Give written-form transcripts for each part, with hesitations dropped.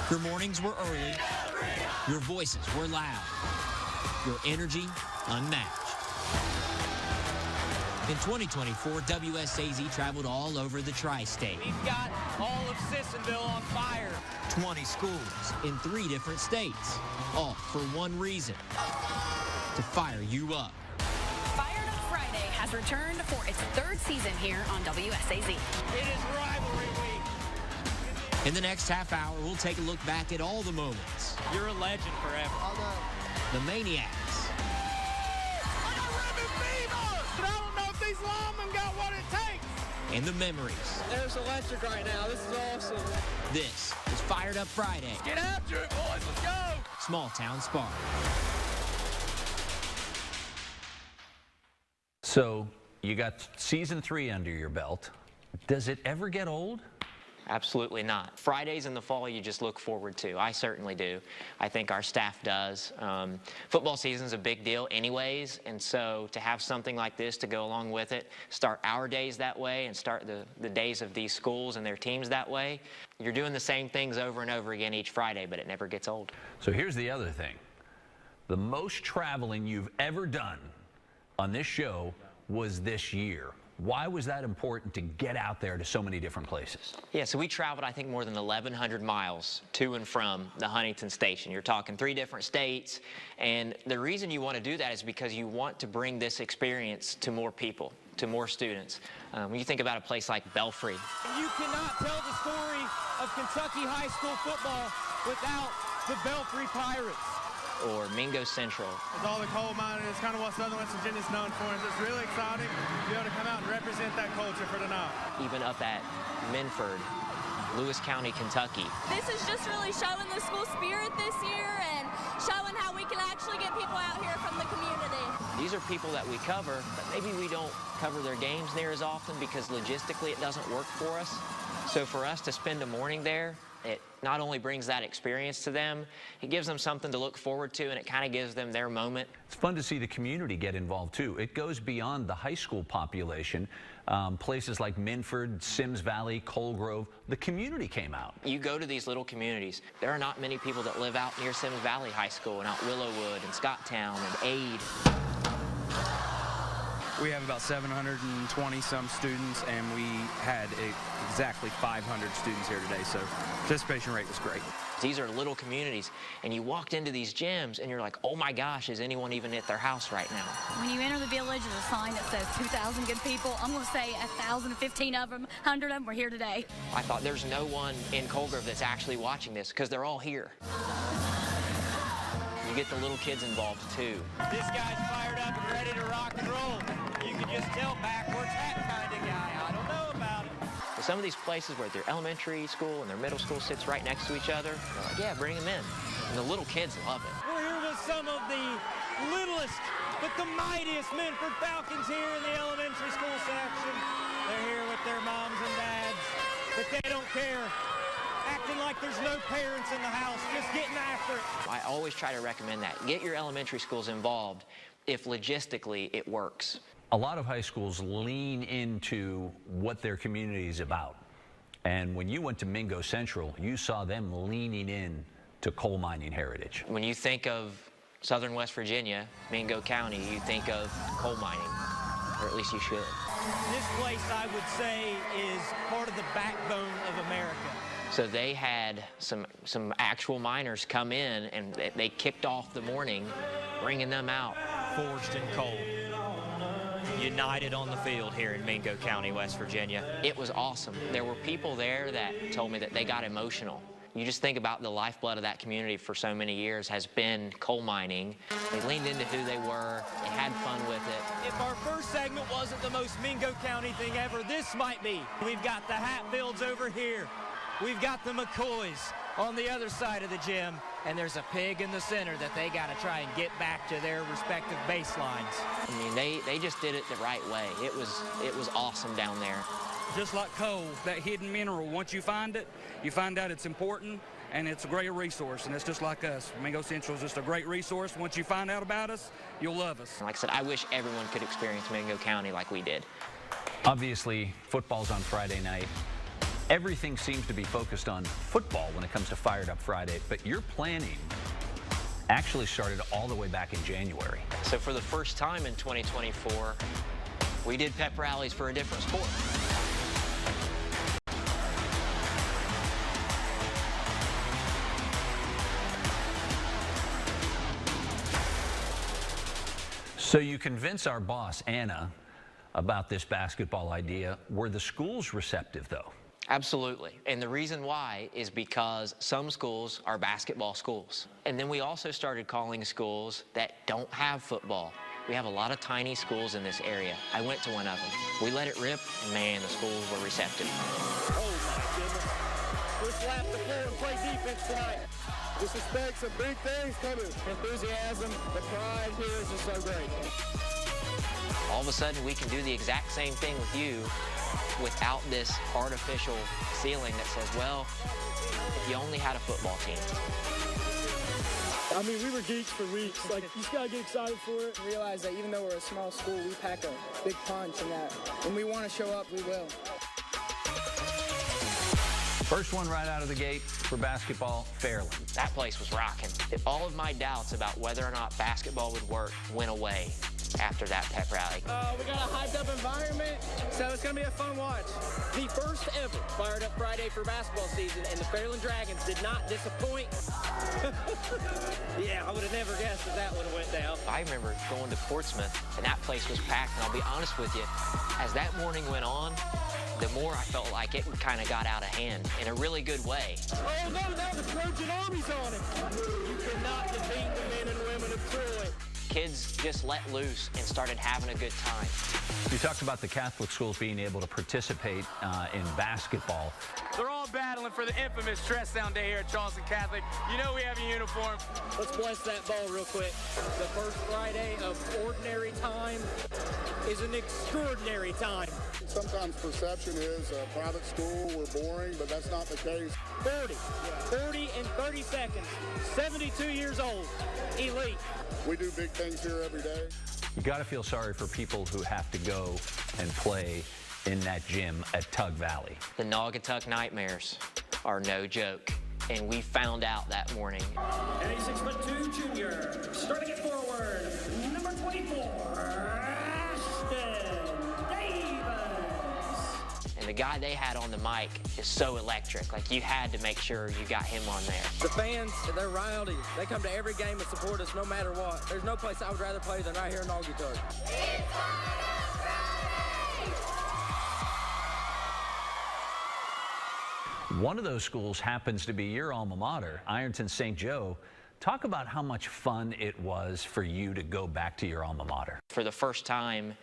Your mornings were early. Your voices were loud. Your energy unmatched. In 2024, WSAZ traveled all over the tri-state. We've got all of Sissonville on fire. 20 schools in 3 different states, all for one reason, to fire you up. Fired Up Friday has returned for its 3rd season here on WSAZ. It is rivalry week. In the next half hour, we'll take a look back at all the moments. You're a legend forever. The Maniacs. I got rabid fever! But I don't know if these linemen got what it takes. And the memories. There's electric right now. This is awesome. This is Fired Up Friday. Get after it, boys. Let's go. Small Town Spark. So you got season 3 under your belt. Does it ever get old? Absolutely not. Fridays in the fall you just look forward to. I certainly do. I think our staff does. Football season's a big deal anyways, and so to have something like this to go along with it, start our days that way and start the days of these schools and their teams that way, you're doing the same things over and over again each Friday, but it never gets old. So here's the other thing. The most traveling you've ever done on this show was this year. Why was that important to get out there to so many different places? Yeah, so we traveled, I think, more than 1,100 miles to and from the Huntington station. You're talking 3 different states, and the reason you want to do that is because you want to bring this experience to more people, to more students. When you think about a place like Belfry. You cannot tell the story of Kentucky high school football without the Belfry Pirates. Or Mingo Central. It's all the coal mining. It's kind of what Southern West Virginia's known for. It's really exciting to be able to come out and represent that culture for tonight. Even up at Minford, Lewis County, Kentucky. This is just really showing the school spirit this year and showing how we can actually get people out here from the community. These are people that we cover, but maybe we don't cover their games near as often because logistically it doesn't work for us. So for us to spend a morning there, it not only brings that experience to them, it gives them something to look forward to, and it kind of gives them their moment. It's fun to see the community get involved, too. It goes beyond the high school population. Places like Minford, Sims Valley, Coal Grove, the community came out. You go to these little communities. There are not many people that live out near Sims Valley High School and out Willowwood and Scotttown and Ade. We have about 720 some students, and we had exactly 500 students here today, so participation rate was great. These are little communities, and you walked into these gyms, and you're like, oh my gosh, is anyone even at their house right now? When you enter the village, there's a sign that says 2,000 good people. I'm going to say 1,015 of them, 100 of them were here today. I thought there's no one in Coal Grove that's actually watching this because they're all here. You get the little kids involved too. This guy's fired up and ready to rock and roll. You can just tell backwards that kind of guy. I don't know about it. So some of these places where their elementary school and their middle school sits right next to each other, they're like, yeah, bring them in. And the little kids love it. We're here with some of the littlest but the mightiest Minford Falcons here in the elementary school section. They're here with their moms and dads, but they don't care. Acting like there's no parents in the house, just getting after it. I always try to recommend that. Get your elementary schools involved if logistically it works. A lot of high schools lean into what their community is about. And when you went to Mingo Central, you saw them leaning in to coal mining heritage. When you think of Southern West Virginia, Mingo County, you think of coal mining, or at least you should. This place, I would say, is part of the backbone of America. So they had some actual miners come in, and they kicked off the morning, bringing them out. Forged in coal. United on the field here in Mingo County, West Virginia. It was awesome. There were people there that told me that they got emotional. You just think about the lifeblood of that community for so many years has been coal mining. They leaned into who they were. They had fun with it. If our first segment wasn't the most Mingo County thing ever, this might be. We've got the Hatfields over here. We've got the McCoys on the other side of the gym, and there's a pig in the center that they got to try and get back to their respective baselines. I mean, they just did it the right way. It was awesome down there. Just like coal, that hidden mineral, once you find it, you find out it's important, and it's a great resource, and it's just like us. Mingo Central is just a great resource. Once you find out about us, you'll love us. Like I said, I wish everyone could experience Mingo County like we did. Obviously, football's on Friday night. Everything seems to be focused on football when it comes to Fired Up Friday, but your planning actually started all the way back in January. So for the first time in 2024, we did pep rallies for a different sport. So you convince our boss, Anna, about this basketball idea. Were the schools receptive, though? Absolutely. And the reason why is because some schools are basketball schools. And then we also started calling schools that don't have football. We have a lot of tiny schools in this area. I went to one of them. We let it rip, and man, the schools were receptive. Oh my goodness. Let's lap the floor and play defense tonight. Just expect some big things coming. Enthusiasm, the pride here is just so great. All of a sudden, we can do the exact same thing with you without this artificial ceiling that says, well, if you only had a football team. I mean, we were geeks for weeks. Like, you just gotta get excited for it. Realize that even though we're a small school, we pack a big punch, and that when we want to show up, we will. First one right out of the gate for basketball, Fairland. That place was rocking. All of my doubts about whether or not basketball would work went away after that pep rally. We got a hyped up environment, so it's gonna be a fun watch. The first ever Fired Up Friday for basketball season, and the Fairland Dragons did not disappoint. Yeah, I would have never guessed that would have went down. I remember going to Portsmouth, and that place was packed, and I'll be honest with you, as that morning went on, the more I felt like it kind of got out of hand in a really good way. Oh no, now the Trojan Army's on it. You cannot defeat the men and women of Troy. Kids just let loose and started having a good time. You talked about the Catholic schools being able to participate in basketball. They're all battling for the infamous dress down day here at Charleston Catholic. You know we have a uniform. Let's bless that ball real quick. The first Friday of ordinary time is an extraordinary time. Sometimes perception is private school, we're boring, but that's not the case. 40 in 30 seconds, 72 years old, elite. We do big things here every day. You got to feel sorry for people who have to go and play in that gym at Tug Valley. The Naugatuck Nightmares are no joke, and we found out that morning. And a 6'2" junior, starting it forward, number 24, And the guy they had on the mic is so electric. Like, you had to make sure you got him on there. The fans, they're rowdy. They come to every game and support us no matter what. There's no place I would rather play than right here in Naugatuck. One of those schools happens to be your alma mater, Ironton St. Joe. Talk about how much fun it was for you to go back to your alma mater. For the first time,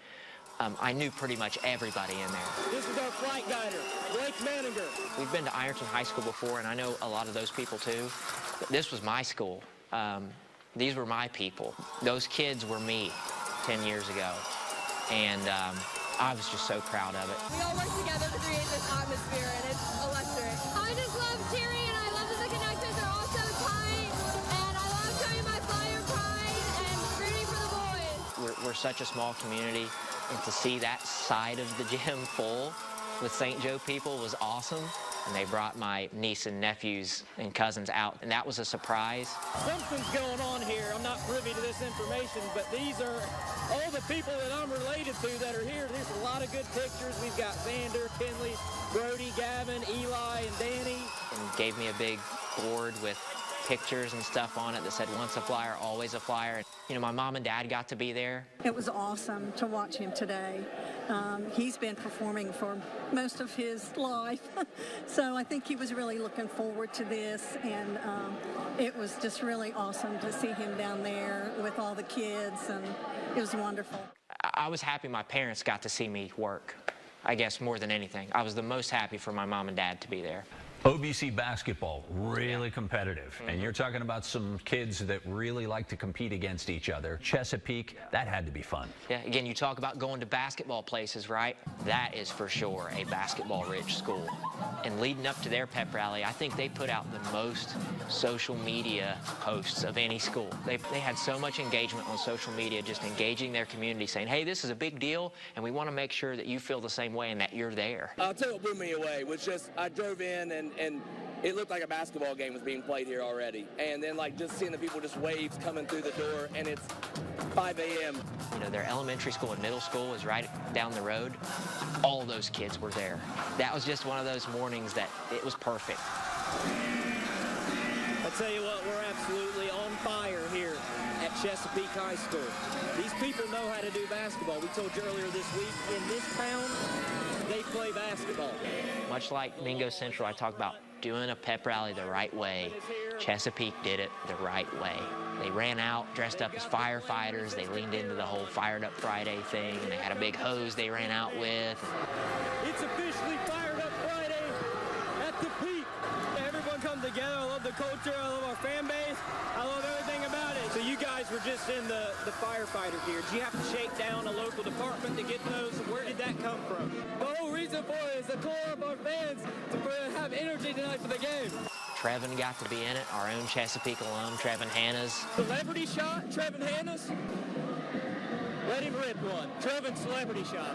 I knew pretty much everybody in there. This is our flight guider, Blake Manninger. We've been to Ironton High School before, and I know a lot of those people too. But this was my school. These were my people. Those kids were me 10 years ago. And I was just so proud of it. We all work together to create this atmosphere, and it's electric. I just love cheering, and I love that the connections are all so tight, and I love showing my Flyer pride and rooting for the boys. We're such a small community, and to see that side of the gym full with St. Joe people was awesome. And they brought my niece and nephews and cousins out, and that was a surprise. Something's going on here. I'm not privy to this information, but these are all the people that I'm related to that are here. There's a lot of good pictures. We've got Vander, Kinley, Brody, Gavin, Eli, and Danny. And gave me a big board with pictures and stuff on it that said, once a Flyer, always a Flyer. You know, my mom and dad got to be there. It was awesome to watch him today. He's been performing for most of his life, so I think he was really looking forward to this, and it was just really awesome to see him down there with all the kids, and it was wonderful. I was happy my parents got to see me work, I guess, more than anything. I was the most happy for my mom and dad to be there. OVC basketball, really competitive. And you're talking about some kids that really like to compete against each other. Chesapeake, that had to be fun. Yeah, again, you talk about going to basketball places, right? That is for sure a basketball-rich school. And leading up to their pep rally, I think they put out the most social media posts of any school. They had so much engagement on social media, just engaging their community, saying, hey, this is a big deal, and we want to make sure that you feel the same way and that you're there. I'll tell you what blew me away was just, I drove in and it looked like a basketball game was being played here already. And then like just seeing the people, just waves coming through the door, and it's 5 a.m. You know, their elementary school and middle school is right down the road. All those kids were there. That was just one of those mornings that it was perfect. I tell you what, we're absolutely on fire here at Chesapeake High School. These people know how to do basketball. We told you earlier this week, in this town, they play basketball. Much like Mingo Central, I talk about doing a pep rally the right way. Chesapeake did it the right way. They ran out dressed up as firefighters. They leaned into the whole Fired Up Friday thing, and they had a big hose they ran out with. It's officially Fired Up Friday at the Peak. Everyone come together. I love the culture. I love our fan base. I love everything about it. So you guys were just in the firefighter gear. Did you have to shake down a local department to get those? Where did that come from? The whole reason for it is to call up our fans to have energy tonight for the game. Trevin got to be in it, our own Chesapeake alum, Trevin Hanna's. Celebrity shot, Trevin Hanna's. Let him rip one. Trevin celebrity shot.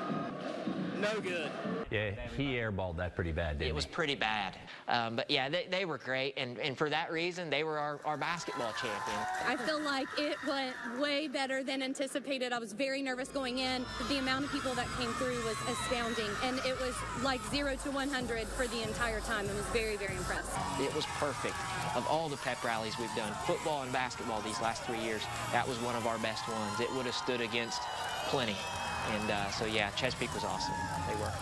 No good. Yeah, he airballed that pretty bad, didn't he? It was pretty bad. But yeah, they were great, and for that reason, they were our basketball champions. I feel like it went way better than anticipated. I was very nervous going in. The amount of people that came through was astounding, and it was like 0 to 100 for the entire time. I was very, very impressed. It was perfect. Of all the pep rallies we've done, football and basketball these last 3 years, that was one of our best ones. It would have stood against plenty. And so, yeah, Chesapeake was awesome. They were.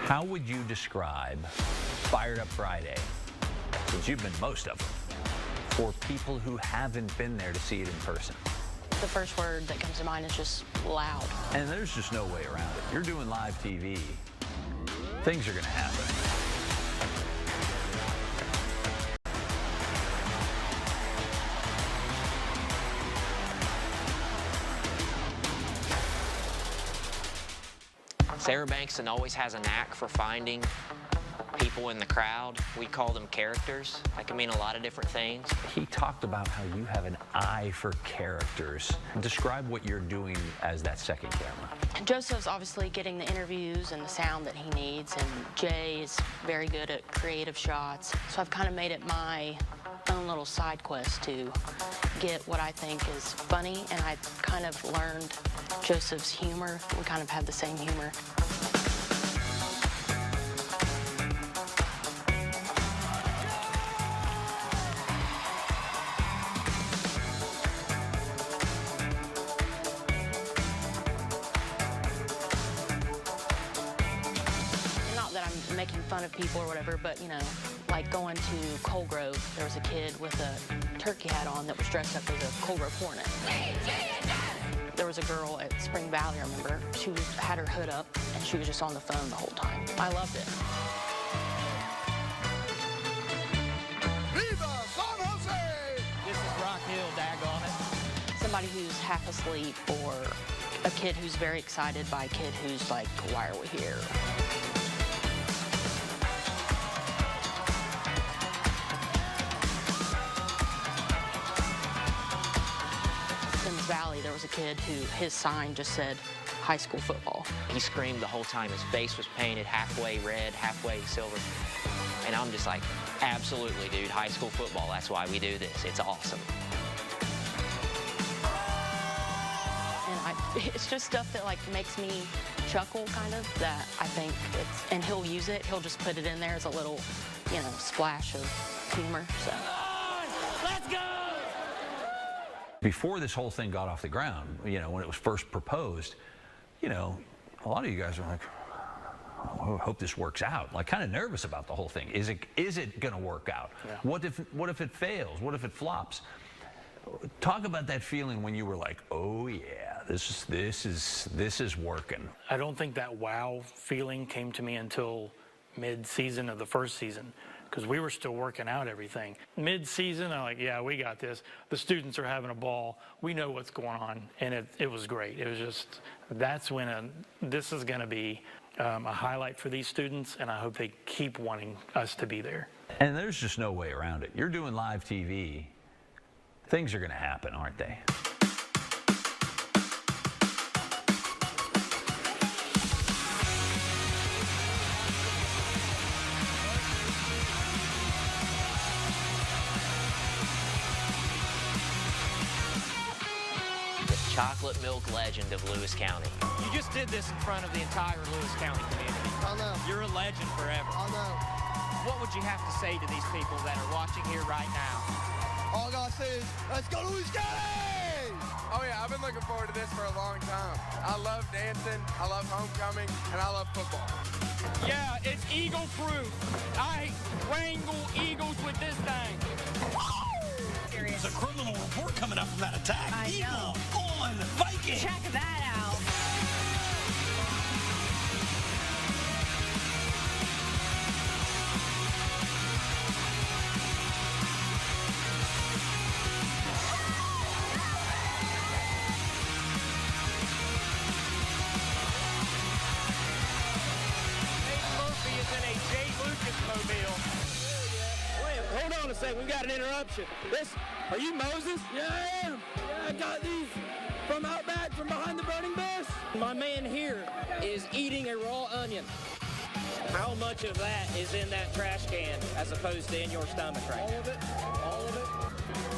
How would you describe Fired Up Friday, since you've been most of them, for people who haven't been there to see it in person? The first word that comes to mind is just loud. And there's just no way around it. You're doing live TV. Things are going to happen. Sarah Bankston always has a knack for finding people in the crowd. We call them characters. That can mean a lot of different things. He talked about how you have an eye for characters. Describe what you're doing as that second camera. Joseph's obviously getting the interviews and the sound that he needs, and Jay is very good at creative shots. So I've kind of made it my own little side quest to get what I think is funny, and I kind of learned Joseph's humor. We kind of have the same humor. Not that I'm making fun of people or whatever, but you know, like going to Colgrove, there was a kid with a turkey hat on that was dressed up as a Colgrove Hornet. There was a girl at Spring Valley, I remember. She had her hood up, and she was just on the phone the whole time. I loved it. Viva San Jose! This is Rock Hill, daggone it. Somebody who's half asleep, or a kid who's very excited by a kid who's like, why are we here? Valley, there was a kid who his sign just said high school football. He screamed the whole time. His face was painted halfway red, halfway silver. And I'm just like, absolutely, dude, high school football, that's why we do this. It's awesome. And it's just stuff that like makes me chuckle, kind of, that I think it's, and he'll use it, he'll just put it in there as a little, you know, splash of humor, so. Let's go! Before this whole thing got off the ground, you know, when it was first proposed, you know, a lot of you guys are like, oh, I hope this works out. Like, kind of nervous about the whole thing. Is it going to work out? Yeah. What if it fails? What if it flops? Talk about that feeling when you were like, oh yeah, this is working. I don't think that wow feeling came to me until mid-season of the first season, because we were still working out everything. Mid-season, I'm like, yeah, we got this. The students are having a ball. We know what's going on, and it was great. It was just, that's when this is going to be a highlight for these students, and I hope they keep wanting us to be there. And there's just no way around it. You're doing live TV. Things are going to happen, aren't they? Chocolate milk legend of Lewis County. You just did this in front of the entire Lewis County community. I know. You're a legend forever. I know. What would you have to say to these people that are watching here right now? All I gotta say is, let's go Lewis County! Oh yeah, I've been looking forward to this for a long time. I love dancing, I love homecoming, and I love football. Yeah, it's eagle proof. I wrangle eagles with this thing. There's a criminal report coming up from that attack. I know. On Viking. Check that out. Payton Murphy is in a J. Lucas mobile. Wait, hold on a second. We got an interruption. Are you Moses? Yeah, I am. Yeah, I got these from out back, from behind the burning bush. My man here is eating a raw onion. How much of that is in that trash can as opposed to in your stomach right now? All of it. All of it.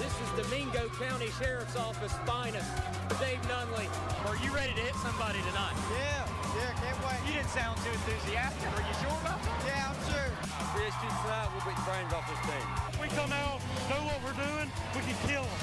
This is Domingo County Sheriff's Office finest, Dave Nunley. Are you ready to hit somebody tonight? Yeah, can't wait. You didn't sound too enthusiastic. Are you sure about that? Yeah, I'm sure. Three students tonight, we'll beat the brains off this team. We come out, know what we're doing, we can kill them.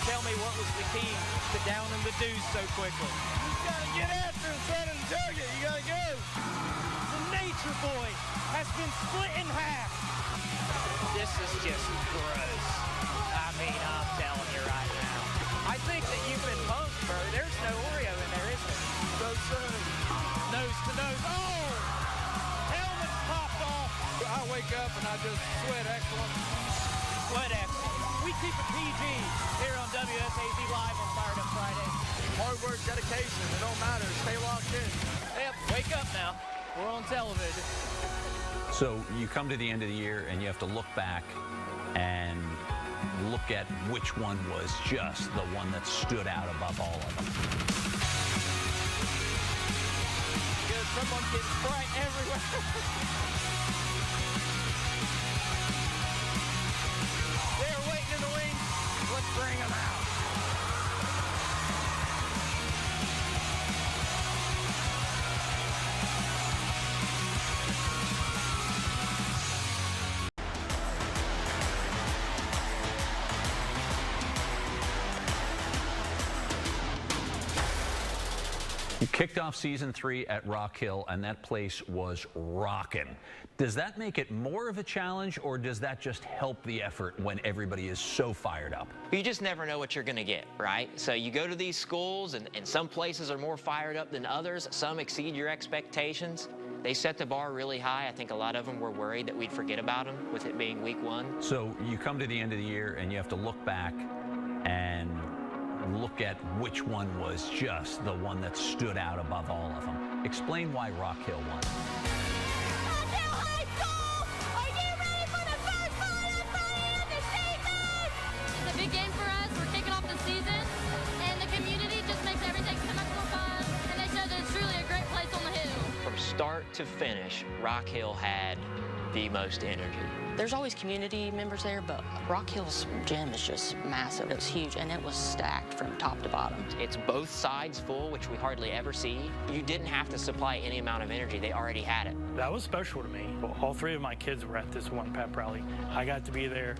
Tell me, what was the key to downing the dudes so quickly? You gotta get after him, try to target. You gotta go. The Nature Boy has been split in half. This is just gross. I mean, I'm telling you right now. I think that you've been punked, bro. There's no Oreo in there, is there? No, sir. Nose to nose. Oh! Helmet's popped off. I wake up and I just sweat excellent. Sweat excellent. We keep it PG here on WSAZ Live on Fired Up Friday. Hard work, dedication, it don't matter. Stay locked in. Yep, wake up now. We're on television. So you come to the end of the year and you have to look back and look at which one was just the one that stood out above all of them. Because someone gets Sprite everywhere. They're waiting in the wings. Let's bring them out. You kicked off season 3 at Rock Hill, and that place was rocking. Does that make it more of a challenge, or does that just help the effort when everybody is so fired up? You just never know what you're going to get, right? So you go to these schools, and some places are more fired up than others. Some exceed your expectations. They set the bar really high. I think a lot of them were worried that we'd forget about them with it being week 1. So you come to the end of the year, and you have to look back and look at which one was just the one that stood out above all of them. Explain why Rock Hill won. It's a big game for us. We're kicking off the season, and the community just makes everything so much more fun, and they show that it's truly a great place on the hill. From start to finish, Rock Hill had the most energy. There's always community members there, but Rock Hill's gym is just massive. It was huge, and it was stacked from top to bottom. It's both sides full, which we hardly ever see. You didn't have to supply any amount of energy. They already had it. That was special to me. All 3 of my kids were at this one pep rally. I got to be there.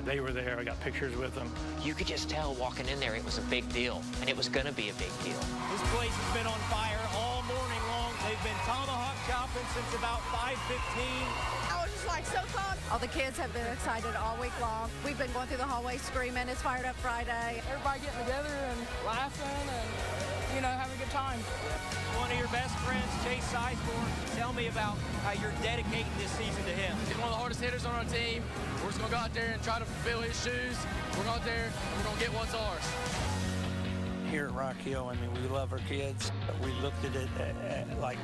They were there. I got pictures with them. You could just tell walking in there it was a big deal, and it was going to be a big deal. This place has been on fire all morning long. They've been tomahawk chopping since about 5:15. I was just like so pumped. All the kids have been excited all week long. We've been going through the hallway screaming, it's Fired Up Friday. Everybody getting together and laughing and, you know, having a good time. One of your best friends, Chase Sizemore, tell me about how you're dedicating this season to him. He's one of the hardest hitters on our team. We're just going to go out there and try to fulfill his shoes. We're going out there, we're going to get what's ours. Here at Rock Hill, I mean, we love our kids. We looked at it like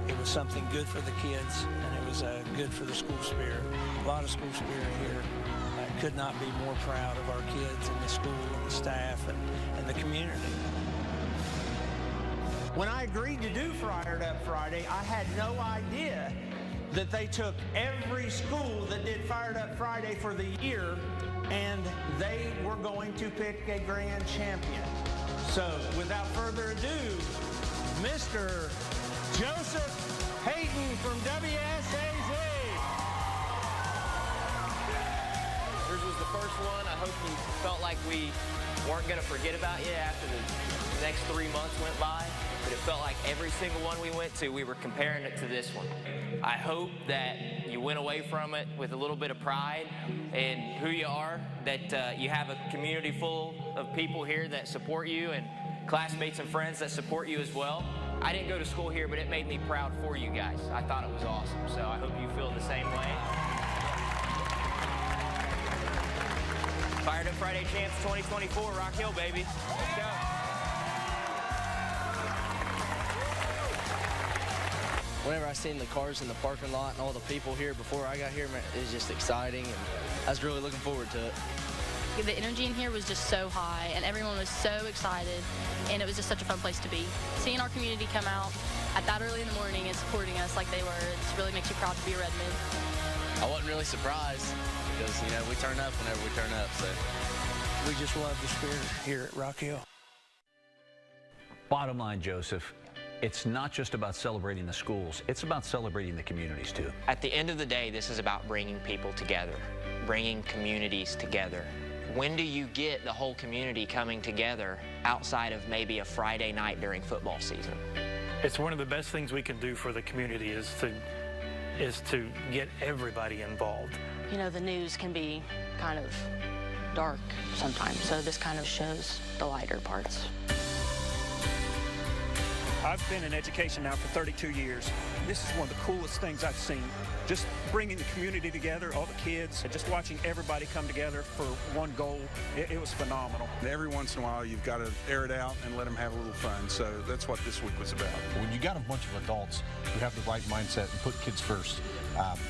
it was something good for the kids, and it was good for the school spirit. A lot of school spirit here. I could not be more proud of our kids and the school and the staff and the community. When I agreed to do Fired Up Friday, I had no idea that they took every school that did Fired Up Friday for the year, and they were going to pick a grand champion. So, without further ado, Mr. Joseph Payton from WSAZ. Yours was the first one. I hope you felt like we weren't going to forget about you after the next 3 months went by. But it felt like every single one we went to, we were comparing it to this one. I hope that you went away from it with a little bit of pride in who you are, that you have a community full of people here that support you and classmates and friends that support you as well. I didn't go to school here, but it made me proud for you guys. I thought it was awesome, so I hope you feel the same way. Fired Up Friday Champs 2024, Rock Hill, baby. Let's go. Whenever I seen the cars in the parking lot and all the people here before I got here, man, it was just exciting, and I was really looking forward to it. The energy in here was just so high, and everyone was so excited, and it was just such a fun place to be. Seeing our community come out at that early in the morning and supporting us like they were, it just really makes you proud to be a Redmond. I wasn't really surprised because, you know, we turn up whenever we turn up, so. We just love the spirit here at Rock Hill. Bottom line, Joseph, it's not just about celebrating the schools, it's about celebrating the communities too. At the end of the day, this is about bringing people together, bringing communities together. When do you get the whole community coming together outside of maybe a Friday night during football season? It's one of the best things we can do for the community is to get everybody involved. You know, the news can be kind of dark sometimes, so this kind of shows the lighter parts. I've been in education now for 32 years. This is one of the coolest things I've seen. Just bringing the community together, all the kids, and just watching everybody come together for one goal, it was phenomenal. Every once in a while, you've got to air it out and let them have a little fun. So that's what this week was about. When you got a bunch of adults who have the right mindset and put kids first,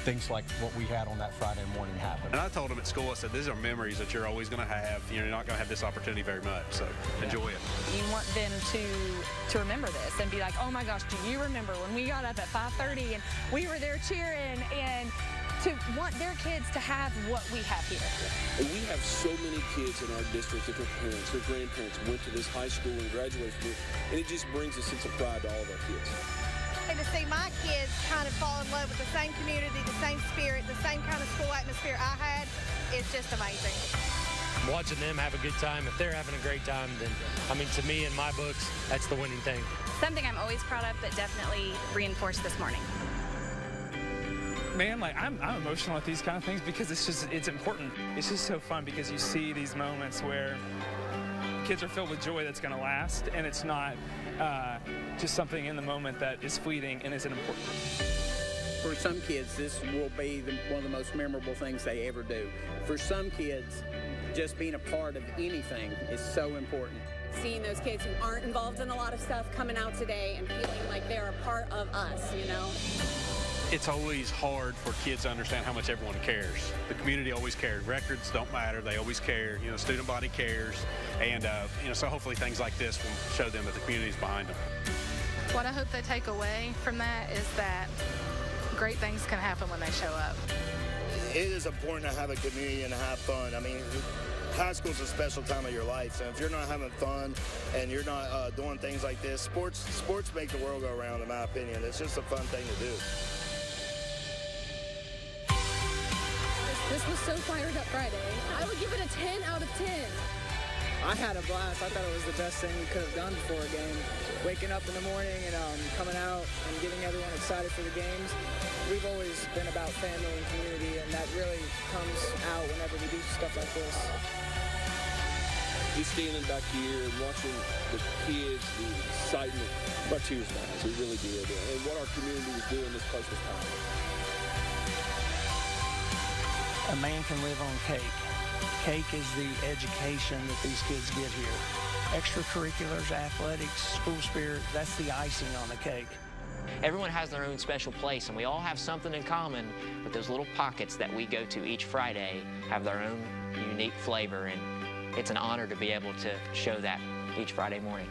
things like what we had on that Friday morning happen. And I told them at school, I said, these are memories that you're always going to have. You're not going to have this opportunity very much, so enjoy it. You want them to remember this and be like, oh my gosh, do you remember when we got up at 5:30 and we were there cheering, and to want their kids to have what we have here. And we have so many kids in our district that their parents, their grandparents went to this high school and graduated from it, and it just brings a sense of pride to all of our kids. And to see my kids kind of fall in love with the same community, the same spirit, the same kind of school atmosphere I had, it's just amazing. Watching them have a good time, if they're having a great time, then, I mean, to me, in my books, that's the winning thing. Something I'm always proud of, but definitely reinforced this morning. Man, like I'm emotional at these kind of things because it's important. It's just so fun because you see these moments where kids are filled with joy that's going to last, and it's not just something in the moment that is fleeting and isn't important. For some kids, this will be one of the most memorable things they ever do. For some kids, just being a part of anything is so important. Seeing those kids who aren't involved in a lot of stuff coming out today and feeling like they're a part of us, you know? It's always hard for kids to understand how much everyone cares. The community always cares. Records don't matter. They always care. You know, student body cares. And, you know, so hopefully things like this will show them that the community is behind them. What I hope they take away from that is that great things can happen when they show up. It is important to have a community and have fun. I mean, high school is a special time of your life, and if you're not having fun and you're not doing things like this, sports make the world go around, in my opinion. It's just a fun thing to do. This was so Fired Up Friday. I would give it a 10 out of 10. I had a blast. I thought it was the best thing we could have done before a game. Waking up in the morning and coming out and getting everyone excited for the games. We've always been about family and community, and that really comes out whenever we do stuff like this. Just standing back here and watching the kids, the excitement, brought tears to my eyes. It really did. And what our community was doing, this place was powerful. A man can live on cake. Cake is the education that these kids get here. Extracurriculars, athletics, school spirit, that's the icing on the cake. Everyone has their own special place, and we all have something in common, but those little pockets that we go to each Friday have their own unique flavor, and it's an honor to be able to show that each Friday morning.